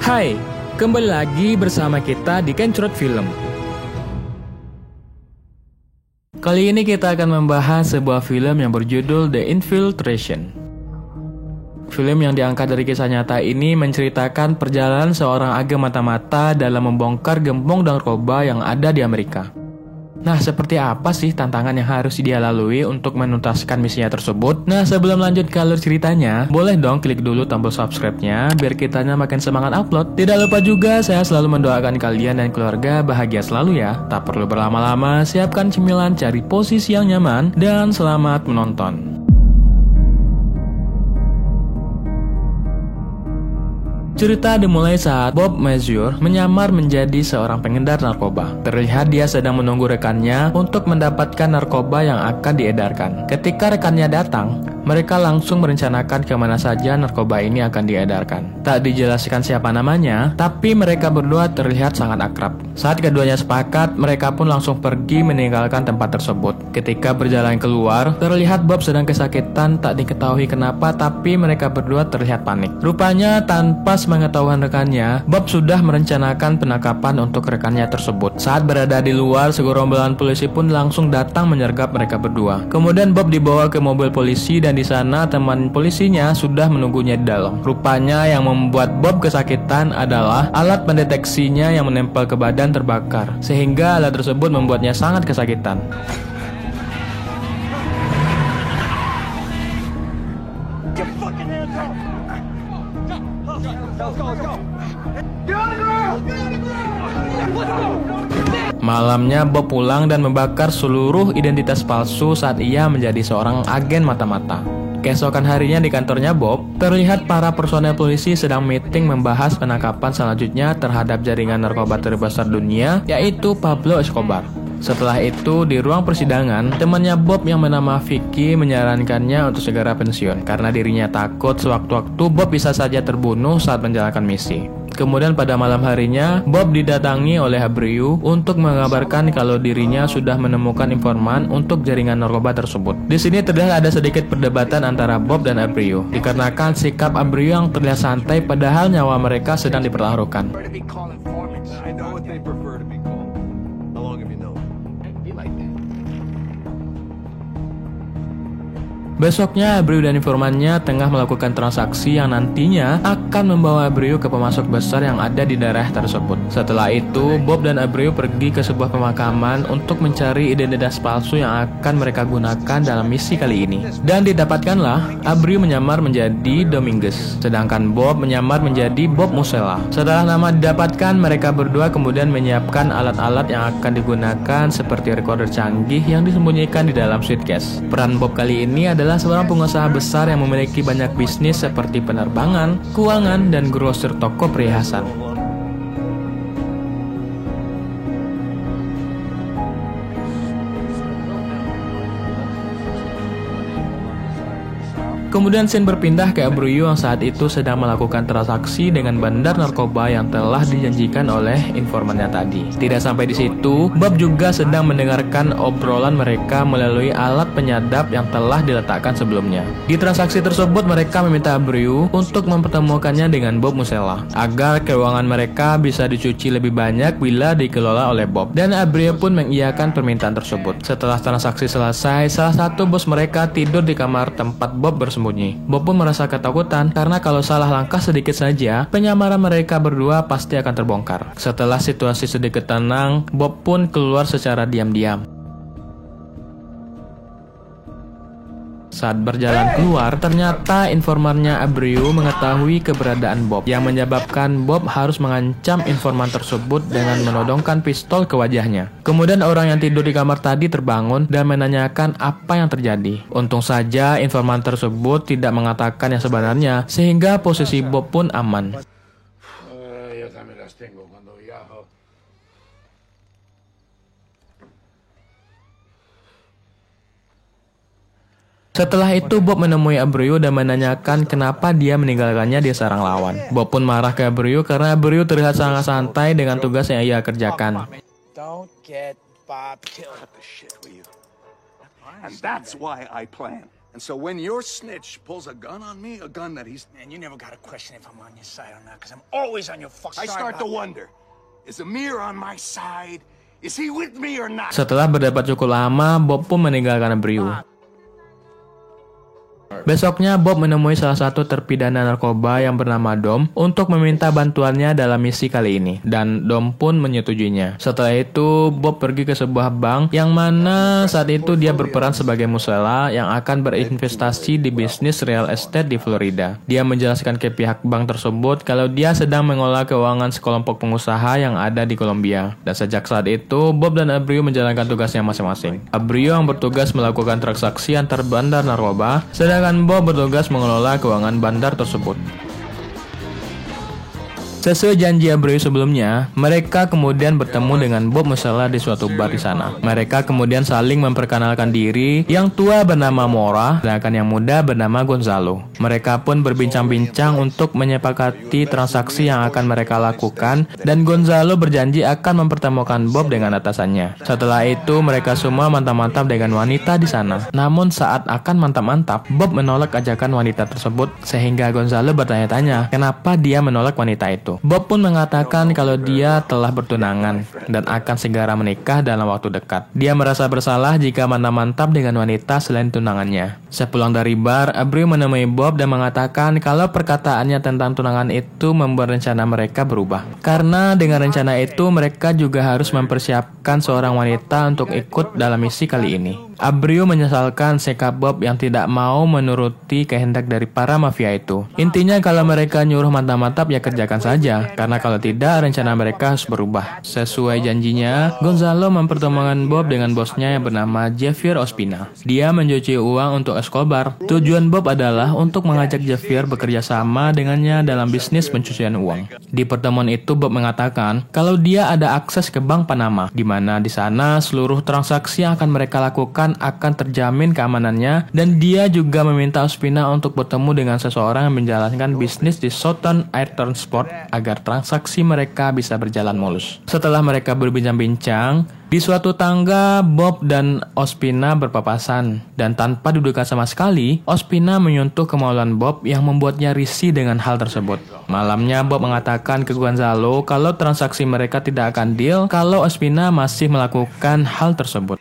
Hai, kembali lagi bersama kita di Kencrot Film. Kali ini kita akan membahas sebuah film yang berjudul The Infiltration. Film yang diangkat dari kisah nyata ini menceritakan perjalanan seorang agen mata-mata dalam membongkar gembong narkoba yang ada di Amerika. Nah, seperti apa sih tantangan yang harus dia lalui untuk menuntaskan misinya tersebut? Nah, sebelum lanjut ke alur ceritanya, boleh dong klik dulu tombol subscribe-nya biar kitanya makin semangat upload. Tidak lupa juga, saya selalu mendoakan kalian dan keluarga bahagia selalu ya. Tak perlu berlama-lama, siapkan cemilan, cari posisi yang nyaman, dan selamat menonton. Cerita dimulai saat Bob Mazur menyamar menjadi seorang pengedar narkoba. Terlihat dia sedang menunggu rekannya untuk mendapatkan narkoba yang akan diedarkan. Ketika rekannya datang, mereka langsung merencanakan kemana saja narkoba ini akan diedarkan. Tak dijelaskan siapa namanya, tapi mereka berdua terlihat sangat akrab. Saat keduanya sepakat, mereka pun langsung pergi meninggalkan tempat tersebut. Ketika berjalan keluar, terlihat Bob sedang kesakitan, tak diketahui kenapa, tapi mereka berdua terlihat panik. Rupanya tanpa pengetahuan rekannya, Bob sudah merencanakan penangkapan untuk rekannya tersebut. Saat berada di luar, segerombolan polisi pun langsung datang menyergap mereka berdua. Kemudian Bob dibawa ke mobil polisi dan di sana teman polisinya sudah menunggunya di dalam. Rupanya yang membuat Bob kesakitan adalah alat pendeteksinya yang menempel ke badan terbakar, sehingga alat tersebut membuatnya sangat kesakitan. Malamnya Bob pulang dan membakar seluruh identitas palsu saat ia menjadi seorang agen mata-mata. Keesokan harinya di kantornya Bob, terlihat para personel polisi sedang meeting membahas penangkapan selanjutnya terhadap jaringan narkoba terbesar dunia, yaitu Pablo Escobar. Setelah itu, di ruang persidangan, temannya Bob yang bernama Vicky menyarankannya untuk segera pensiun karena dirinya takut sewaktu-waktu Bob bisa saja terbunuh saat menjalankan misi. Kemudian pada malam harinya, Bob didatangi oleh Abreu untuk mengabarkan kalau dirinya sudah menemukan informan untuk jaringan narkoba tersebut. Di sini terlihat ada sedikit perdebatan antara Bob dan Abreu, dikarenakan sikap Abreu yang terlihat santai padahal nyawa mereka sedang dipertaruhkan. Besoknya, Abreu dan informannya tengah melakukan transaksi yang nantinya akan membawa Abreu ke pemasok besar yang ada di daerah tersebut. Setelah itu, Bob dan Abreu pergi ke sebuah pemakaman untuk mencari identitas palsu yang akan mereka gunakan dalam misi kali ini. Dan didapatkanlah, Abreu menyamar menjadi Dominguez, sedangkan Bob menyamar menjadi Bob Musella. Setelah nama didapatkan, mereka berdua kemudian menyiapkan alat-alat yang akan digunakan seperti recorder canggih yang disembunyikan di dalam suitcase. Peran Bob kali ini adalah seorang pengusaha besar yang memiliki banyak bisnis seperti penerbangan, keuangan, dan grosir toko perhiasan. Kemudian scene berpindah ke Abreu yang saat itu sedang melakukan transaksi dengan bandar narkoba yang telah dijanjikan oleh informannya tadi. Tidak sampai di situ, Bob juga sedang mendengarkan obrolan mereka melalui alat penyadap yang telah diletakkan sebelumnya. Di transaksi tersebut, mereka meminta Abreu untuk mempertemukannya dengan Bob Musella agar keuangan mereka bisa dicuci lebih banyak bila dikelola oleh Bob. Dan Abreu pun mengiyakan permintaan tersebut. Setelah transaksi selesai, salah satu bos mereka tidur di kamar tempat Bob bersembunyi. Bob pun merasa ketakutan karena kalau salah langkah sedikit saja, penyamaran mereka berdua pasti akan terbongkar. Setelah situasi sedikit tenang, Bob pun keluar secara diam-diam. Saat berjalan keluar, ternyata informannya Abreu mengetahui keberadaan Bob, yang menyebabkan Bob harus mengancam informan tersebut dengan menodongkan pistol ke wajahnya. Kemudian orang yang tidur di kamar tadi terbangun dan menanyakan apa yang terjadi. Untung saja informan tersebut tidak mengatakan yang sebenarnya, sehingga posisi Bob pun aman. Setelah itu, Bob menemui Abreu dan menanyakan kenapa dia meninggalkannya di sarang lawan. Bob pun marah ke Abreu karena Abreu terlihat sangat santai dengan tugas yang ia kerjakan. And so when your snitch pulls a gun on me, a gun that he's... Man, you never gotta question if I'm on your side or not, because I'm always on your fucking I side. start to wonder, is Amir on my side? Is he with me or not? Setelah berdebat cukup lama, Bob pun meninggalkan Abreu. Besoknya Bob menemui salah satu terpidana narkoba yang bernama Dom untuk meminta bantuannya dalam misi kali ini, dan Dom pun menyetujuinya. Setelah itu Bob pergi ke sebuah bank yang mana saat itu dia berperan sebagai musela yang akan berinvestasi di bisnis real estate di Florida. Dia menjelaskan ke pihak bank tersebut kalau dia sedang mengolah keuangan sekelompok pengusaha yang ada di Kolombia. Dan sejak saat itu Bob dan Abreu menjalankan tugasnya masing-masing. Abreu yang bertugas melakukan transaksi antar bandar narkoba, sedangkan Bob bertugas mengelola keuangan bandar tersebut. Sesuai janji Abreu sebelumnya, mereka kemudian bertemu dengan Bob Musella di suatu bar di sana. Mereka kemudian saling memperkenalkan diri. Yang tua bernama Mora, sedangkan yang muda bernama Gonzalo. Mereka pun berbincang-bincang untuk menyepakati transaksi yang akan mereka lakukan, dan Gonzalo berjanji akan mempertemukan Bob dengan atasannya. Setelah itu, mereka semua mantap-mantap dengan wanita di sana. Namun saat akan mantap-mantap, Bob menolak ajakan wanita tersebut, sehingga Gonzalo bertanya-tanya kenapa dia menolak wanita itu. Bob pun mengatakan kalau dia telah bertunangan dan akan segera menikah dalam waktu dekat. Dia merasa bersalah jika mantap-mantap dengan wanita selain tunangannya. Sepulang dari bar, Abreu menemui Bob dan mengatakan kalau perkataannya tentang tunangan itu membuat rencana mereka berubah. Karena dengan rencana itu mereka juga harus mempersiapkan seorang wanita untuk ikut dalam misi kali ini. Abreu menyesalkan sikap Bob yang tidak mau menuruti kehendak dari para mafia itu. Intinya kalau mereka nyuruh mantap-mantap ya kerjakan saja, karena kalau tidak rencana mereka harus berubah. Sesuai janjinya, Gonzalo mempertemukan Bob dengan bosnya yang bernama Javier Ospina. Dia mencuci uang untuk Escobar. Tujuan Bob adalah untuk mengajak Javier bekerja sama dengannya dalam bisnis pencucian uang. Di pertemuan itu Bob mengatakan kalau dia ada akses ke Bank Panama, di mana di sana seluruh transaksi yang akan mereka lakukan akan terjamin keamanannya, dan dia juga meminta Ospina untuk bertemu dengan seseorang yang menjalankan bisnis di Southern Air Transport agar transaksi mereka bisa berjalan mulus. Setelah mereka berbincang-bincang, di suatu tangga Bob dan Ospina berpapasan, dan tanpa diduga sama sekali, Ospina menyentuh kemaluan Bob yang membuatnya risih dengan hal tersebut. Malamnya Bob mengatakan ke Gonzalo kalau transaksi mereka tidak akan deal kalau Ospina masih melakukan hal tersebut.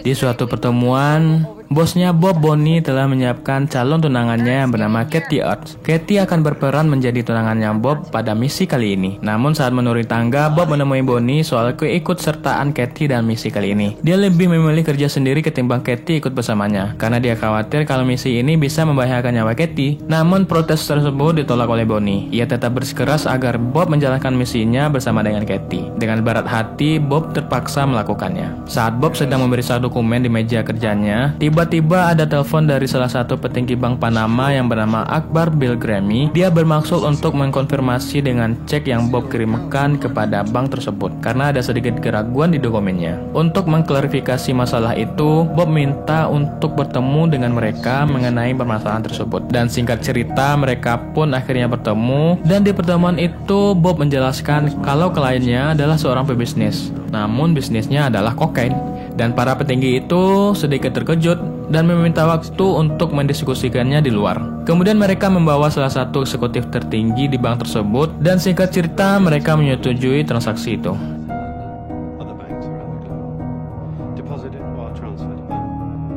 Di suatu pertemuan, bosnya Bob, Bonnie, telah menyiapkan calon tunangannya yang bernama Katie Oates. Katie akan berperan menjadi tunangannya Bob pada misi kali ini. Namun saat menuruni tangga, Bob menemui Bonnie soal keikutsertaan Katie dalam misi kali ini. Dia lebih memilih kerja sendiri ketimbang Katie ikut bersamanya, karena dia khawatir kalau misi ini bisa membahayakan nyawa Katie. Namun protes tersebut ditolak oleh Bonnie. Ia tetap bersikeras agar Bob menjalankan misinya bersama dengan Katie. Dengan berat hati, Bob terpaksa melakukannya. Saat Bob sedang memeriksa dokumen di meja kerjanya, tiba-tiba ada telepon dari salah satu petinggi Bank Panama yang bernama Akbar Bilgrami. Dia bermaksud untuk mengkonfirmasi dengan cek yang Bob kirimkan kepada bank tersebut, karena ada sedikit keraguan di dokumennya. Untuk mengklarifikasi masalah itu, Bob minta untuk bertemu dengan mereka mengenai permasalahan tersebut. Dan singkat cerita, mereka pun akhirnya bertemu, dan di pertemuan itu Bob menjelaskan kalau kliennya adalah seorang pebisnis. Namun bisnisnya adalah kokain, dan para petinggi itu sedikit terkejut dan meminta waktu untuk mendiskusikannya di luar. Kemudian mereka membawa salah satu eksekutif tertinggi di bank tersebut, dan singkat cerita mereka menyetujui transaksi itu.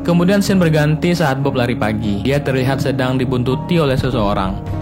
Kemudian scene berganti saat Bob lari pagi. Dia terlihat sedang dibuntuti oleh seseorang.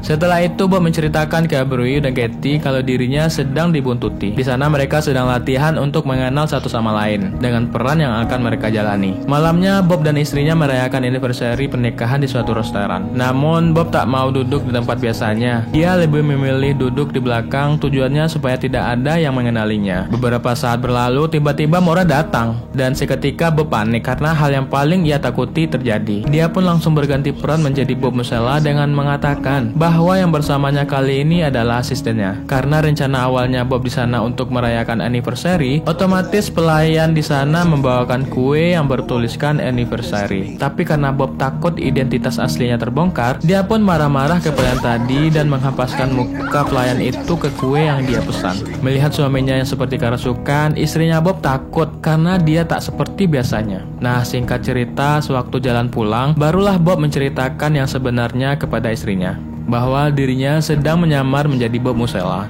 Setelah itu Bob menceritakan ke Abreu dan Katie kalau dirinya sedang dibuntuti. Di sana mereka sedang latihan untuk mengenal satu sama lain dengan peran yang akan mereka jalani. Malamnya Bob dan istrinya merayakan anniversary pernikahan di suatu restoran. Namun Bob tak mau duduk di tempat biasanya. Dia lebih memilih duduk di belakang, tujuannya supaya tidak ada yang mengenalinya. Beberapa saat berlalu, tiba-tiba Mora datang, dan seketika Bob panik karena hal yang paling ia takuti terjadi. Dia pun langsung berganti peran menjadi Bob Musella dengan mengatakan bahwa yang bersamanya kali ini adalah asistennya. Karena rencana awalnya Bob di sana untuk merayakan anniversary, otomatis pelayan di sana membawakan kue yang bertuliskan anniversary. Tapi karena Bob takut identitas aslinya terbongkar, dia pun marah-marah ke pelayan tadi dan menghempaskan muka pelayan itu ke kue yang dia pesan. Melihat suaminya yang seperti kerasukan, istrinya Bob takut karena dia tak seperti biasanya. Nah, singkat cerita, sewaktu jalan pulang, barulah Bob menceritakan yang sebenarnya kepada istrinya, bahwa dirinya sedang menyamar menjadi Bob Musella.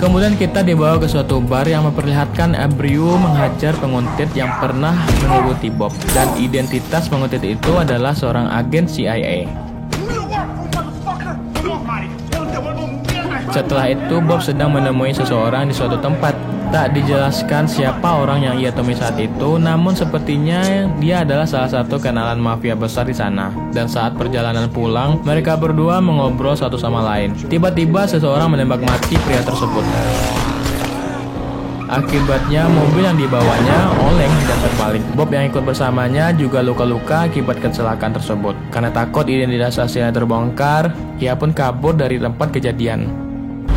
Kemudian kita dibawa ke suatu bar yang memperlihatkan Abreu menghajar penguntit yang pernah mengikuti Bob, dan identitas penguntit itu adalah seorang agen CIA. Setelah itu, Bob sedang menemui seseorang di suatu tempat. Tak dijelaskan siapa orang yang ia temui saat itu, namun sepertinya dia adalah salah satu kenalan mafia besar di sana. Dan saat perjalanan pulang, mereka berdua mengobrol satu sama lain. Tiba-tiba seseorang menembak mati pria tersebut. Akibatnya mobil yang dibawanya oleng dan terbalik. Bob yang ikut bersamanya juga luka-luka akibat kecelakaan tersebut. Karena takut identitas aslinya terbongkar, ia pun kabur dari tempat kejadian.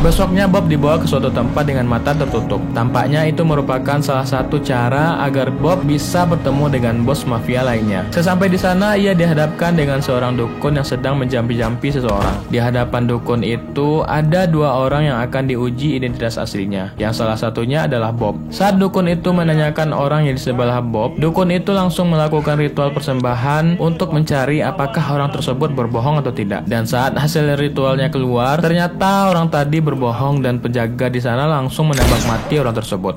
Besoknya Bob dibawa ke suatu tempat dengan mata tertutup. Tampaknya itu merupakan salah satu cara agar Bob bisa bertemu dengan bos mafia lainnya. Sesampai di sana, ia dihadapkan dengan seorang dukun yang sedang menjampi-jampi seseorang. Di hadapan dukun itu ada dua orang yang akan diuji identitas aslinya, yang salah satunya adalah Bob. Saat dukun itu menanyakan orang yang di sebelah Bob, dukun itu langsung melakukan ritual persembahan untuk mencari apakah orang tersebut berbohong atau tidak. Dan saat hasil ritualnya keluar, ternyata orang tadi berbohong dan penjaga di sana langsung menembak mati orang tersebut.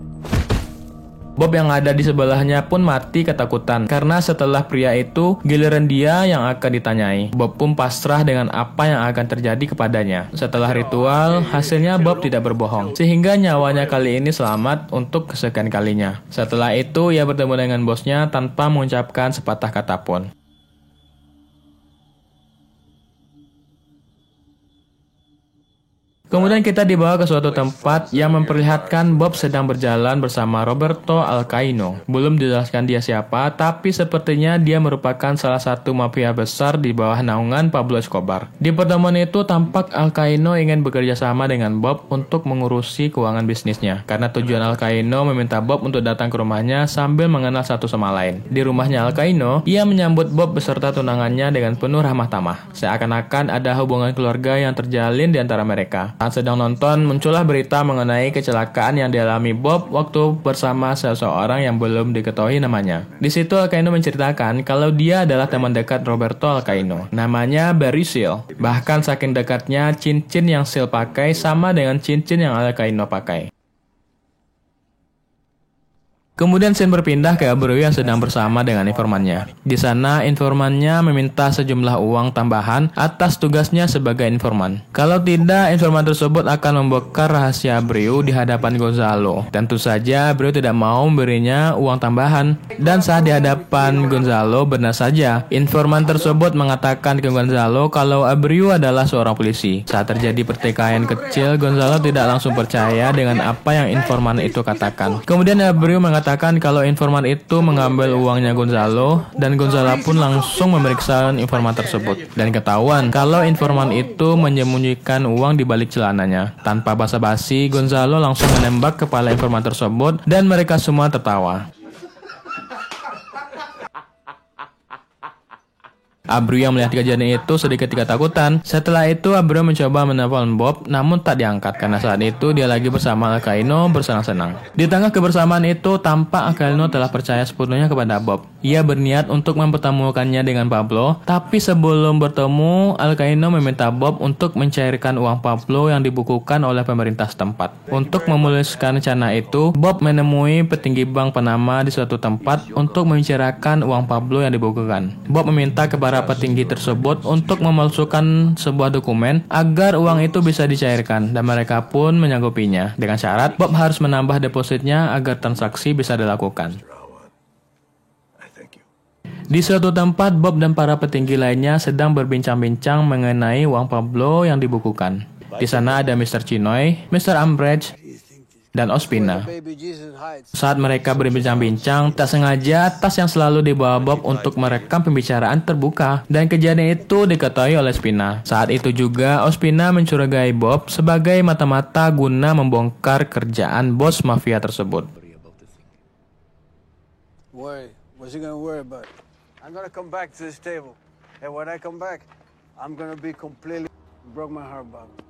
Bob yang ada di sebelahnya pun mati ketakutan karena setelah pria itu giliran dia yang akan ditanyai. Bob pun pasrah dengan apa yang akan terjadi kepadanya. Setelah ritual, hasilnya Bob tidak berbohong sehingga nyawanya kali ini selamat untuk kesekian kalinya. Setelah itu ia bertemu dengan bosnya tanpa mengucapkan sepatah kata pun. Kemudian kita dibawa ke suatu tempat yang memperlihatkan Bob sedang berjalan bersama Roberto Alcaino. Belum dijelaskan dia siapa, tapi sepertinya dia merupakan salah satu mafia besar di bawah naungan Pablo Escobar. Di pertemuan itu tampak Alcaino ingin bekerja sama dengan Bob untuk mengurusi keuangan bisnisnya. Karena tujuan Alcaino meminta Bob untuk datang ke rumahnya sambil mengenal satu sama lain. Di rumahnya Alcaino, ia menyambut Bob beserta tunangannya dengan penuh ramah tamah. Seakan-akan ada hubungan keluarga yang terjalin di antara mereka. Saat sedang nonton, muncullah berita mengenai kecelakaan yang dialami Bob waktu bersama seseorang yang belum diketahui namanya. Di situ Alcaino menceritakan kalau dia adalah teman dekat Roberto Alcaino, namanya Barry Seal. Bahkan saking dekatnya, cincin yang Seal pakai sama dengan cincin yang Alcaino pakai. Kemudian scene berpindah ke Abreu yang sedang bersama dengan informannya. Di sana, informannya meminta sejumlah uang tambahan atas tugasnya sebagai informan. Kalau tidak, informan tersebut akan membongkar rahasia Abreu di hadapan Gonzalo. Tentu saja, Abreu tidak mau memberinya uang tambahan. Dan saat di hadapan Gonzalo, benar saja, informan tersebut mengatakan ke Gonzalo kalau Abreu adalah seorang polisi. Saat terjadi pertikaian kecil, Gonzalo tidak langsung percaya dengan apa yang informan itu katakan. Kemudian Abreu mengatakan kalau informan itu mengambil uangnya Gonzalo, dan Gonzalo pun langsung memeriksa informan tersebut. Dan ketahuan kalau informan itu menyembunyikan uang di balik celananya. Tanpa basa-basi, Gonzalo langsung menembak kepala informan tersebut dan mereka semua tertawa. Abreu yang melihat kejadian itu sedikit ketakutan. Setelah itu Abreu mencoba menelpon Bob, namun tak diangkat karena saat itu dia lagi bersama Alcaino bersenang-senang. Di tengah kebersamaan itu, tampak Alcaino telah percaya sepenuhnya kepada Bob. Ia berniat untuk mempertemukannya dengan Pablo, tapi sebelum bertemu, Alcaino meminta Bob untuk mencairkan uang Pablo yang dibukukan oleh pemerintah setempat. Untuk memuluskan rencana itu, Bob menemui petinggi bank Panama di suatu tempat untuk membicarakan uang Pablo yang dibukukan. Bob meminta kepada petinggi tersebut untuk memalsukan sebuah dokumen agar uang itu bisa dicairkan, dan mereka pun menyanggupinya dengan syarat Bob harus menambah depositnya agar transaksi bisa dilakukan. Di suatu tempat, Bob dan para petinggi lainnya sedang berbincang-bincang mengenai uang Pablo yang dibukukan. Di sana ada Mr. Chinoy, Mr. Ambridge, dan Ospina. Saat mereka berbincang-bincang, tak sengaja tas yang selalu dibawa Bob untuk merekam pembicaraan terbuka, dan kejadian itu diketahui oleh Spina. Saat itu juga Ospina mencurigai Bob sebagai mata-mata guna membongkar kerjaan bos mafia tersebut. What's he gonna worry about? I'm gonna come back to this table, and when I come back, I'm gonna be completely broke my heart about it.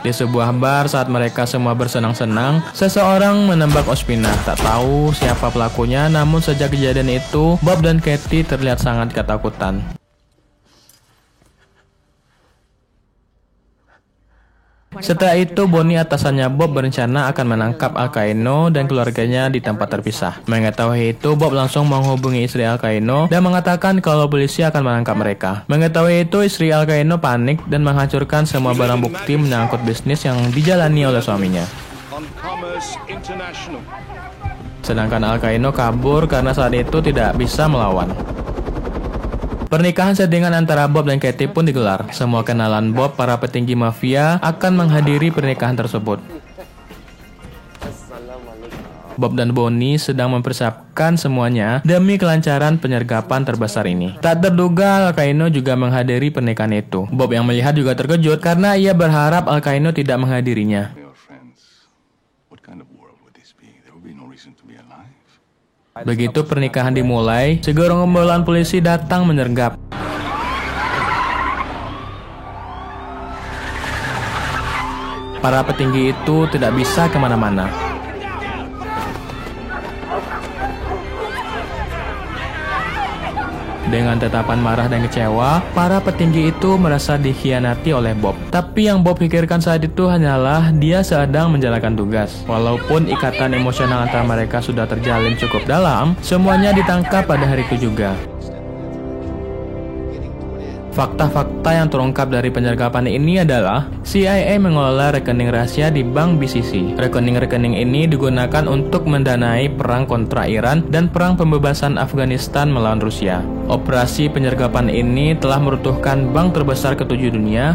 Di sebuah bar saat mereka semua bersenang-senang, seseorang menembak Ospina. Tak tahu siapa pelakunya, namun sejak kejadian itu, Bob dan Katie terlihat sangat ketakutan. Setelah itu, Bonnie atasannya Bob berencana akan menangkap Alcaino dan keluarganya di tempat terpisah. Mengetahui itu, Bob langsung menghubungi istri Alcaino dan mengatakan kalau polisi akan menangkap mereka. Mengetahui itu, istri Alcaino panik dan menghancurkan semua barang bukti menyangkut bisnis yang dijalani oleh suaminya. Sedangkan Alcaino kabur karena saat itu tidak bisa melawan. Pernikahan settingan antara Bob dan Katie pun digelar. Semua kenalan Bob, para petinggi mafia, akan menghadiri pernikahan tersebut. Bob dan Bonnie sedang mempersiapkan semuanya demi kelancaran penyergapan terbesar ini. Tak terduga Alcaino juga menghadiri pernikahan itu. Bob yang melihat juga terkejut karena ia berharap Alcaino tidak menghadirinya. Begitu pernikahan dimulai, segerombolan polisi datang menyergap. Para petinggi itu tidak bisa kemana-mana. Dengan tatapan marah dan kecewa, para petinggi itu merasa dikhianati oleh Bob. Tapi yang Bob pikirkan saat itu hanyalah dia sedang menjalankan tugas. Walaupun ikatan emosional antara mereka sudah terjalin cukup dalam, semuanya ditangkap pada hari itu juga. Fakta-fakta yang terungkap dari penyergapan ini adalah CIA mengelola rekening rahasia di Bank BCC. Rekening-rekening ini digunakan untuk mendanai perang kontra Iran dan perang pembebasan Afghanistan melawan Rusia. Operasi penyergapan ini telah meruntuhkan bank terbesar ke-7 dunia,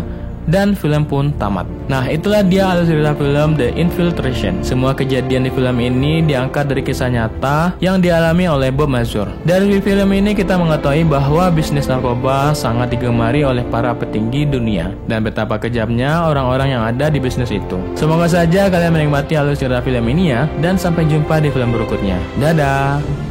dan film pun tamat. Nah, itulah dia alur cerita film The Infiltration. Semua kejadian di film ini diangkat dari kisah nyata yang dialami oleh Bob Mazur. Dari film ini kita mengetahui bahwa bisnis narkoba sangat digemari oleh para petinggi dunia dan betapa kejamnya orang-orang yang ada di bisnis itu. Semoga saja kalian menikmati alur cerita film ini ya, dan sampai jumpa di film berikutnya. Dadah.